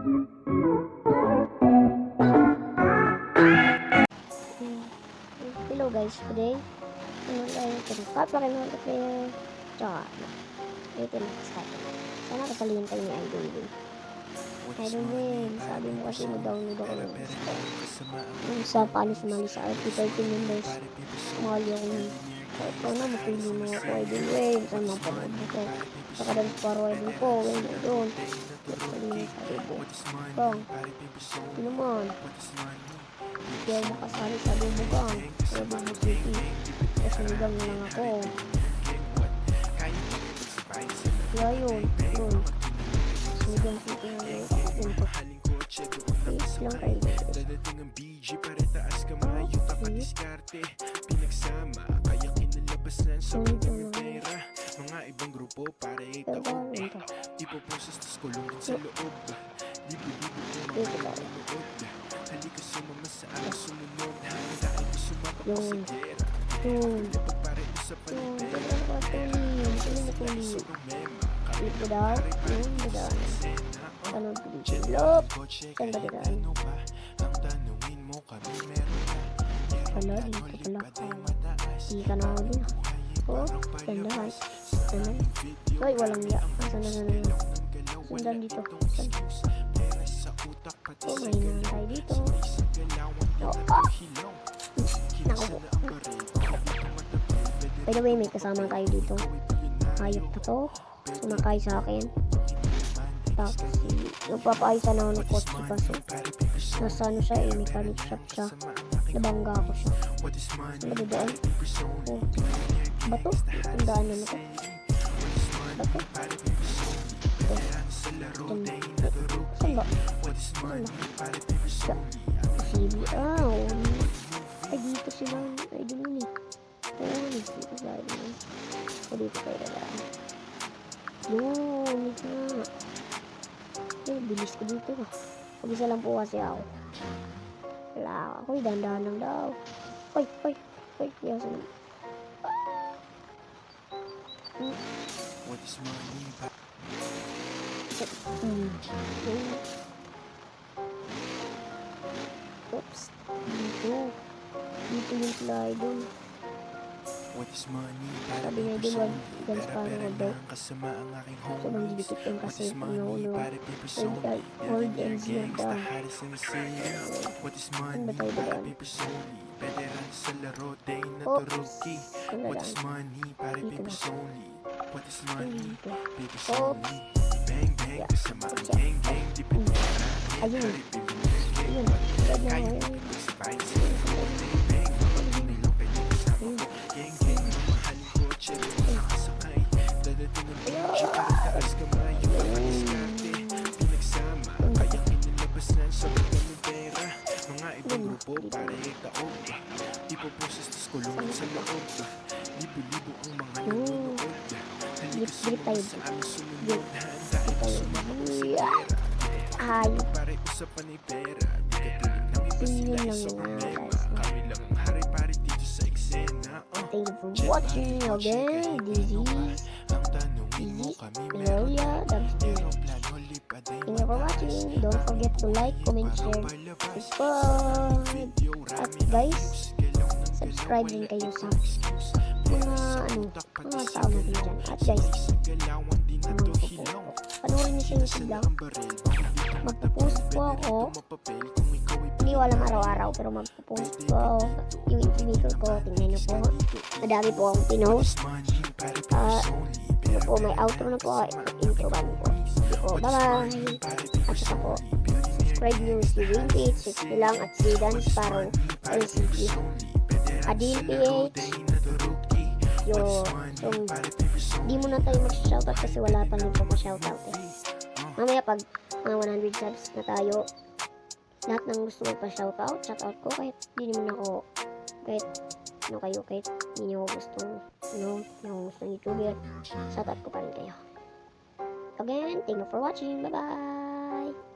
Hello guys, today papakinood ko yung tsaka ito na sa akin. Sana kasalihin tayo ni Idol Win. Idol Win, sabi mo kasi mag-download ako ng yung sa paano sumali sa RP13 members. Sumali ako ng ito na, mapili mo ako Idol Win. Saan mapanood mo ko? Saka dahil paro Idol ko, Win, Idol. Kasalihin sa Idol. Bang, ito naman. Hindi ako makasali sa Dubugang. Sa Dubu City. Kasi nigang na lang ako. Kaya yun. Sinigang City na yun. Kapinto. Please lang kayo. Mga ibang grupo para itaon ipoproses tas kulungin sa loob. Libo-libo kung mga nanonood. Halika sumama sa aking sumunod. Dahil ko sumapa ko sa gera. Lapag pare ko sa palipera. Sobrang mema. Ito daw. Yung dadaan. Tanong pilip. Saan ba dadaan? Ang tanungin mo kami meron na. Wala, dito pala ka. Hindi ka na ako din. Oh, gandahan. Ay, walang ya. Asan na. Sundan dito. Oh, may naman tayo dito. Naku po. By the way, may kasama tayo dito. Hayop na to. Sumakay sa akin. Tapos, nagpapaayos na ako ng kotse kaso. Nasa ano siya eh, mechanic shop siya. Nabangga ako siya. Ano ba doon? Oh. Bato? Tandaan na ito. Bato? Ito. Saan ba? Sibi. Ay, dito sila. Ay, dito ni. Dito sila. O, dito tayo dadaan. Yun. Ay, bilis ko dito. Pag-isa lang po kasi ako. Wala ako. Dandahan lang daw. Ay. Yasan naman. What is money? Oops. Dito yung slide doon. What is money? Sabi nga din wag guns para wag daw. So nang didikit yung kasi pinulo. Hold and zero down. Saan ba tayo doon? Oops. What is money? Dito na. Oops. Ayun. Ganyan. Para itaog ipoproses tas kulungan sa loob. Libo-libo ang mga nanonood. Halika sumama sa aming sumunod. Dahil ko sumama ko sa gera. Pare usapan ay pera. Di ka tinig ng iba sila ay sobrang kami lang ang hari-pari dito sa eksena. Thank you for watching again. This is Gloria. Thank you for watching. Don't forget to like, comment, share, subscribe. At guys, subscribe din kayo sa mga tao natin dyan. At guys, panoorin niyo sa YouTube lang. Magpo-post po ako. Hindi ko alam araw-araw, pero magpo-post po ako. Yung incubator ko, tingnan niyo po. Madami po akong pinost. Po, may outro na po. Intro ban po. Bye-bye. At saka po, subscribe nyo si Wingpage, 60 lang, at si Dan Sparrow LCG. Adil PH. So, di muna tayo mag-shoutout kasi wala pa nagpapa-shoutout eh. Mamaya pag mga 100 subs na tayo, lahat ng gusto magpa-shoutout, shoutout ko kahit di naman ako, kahit ano kayo, kahit hindi nyo gustong, hindi nyo gustong YouTuber, shoutout ko pa rin kayo. Again, thank you for watching. Bye-bye!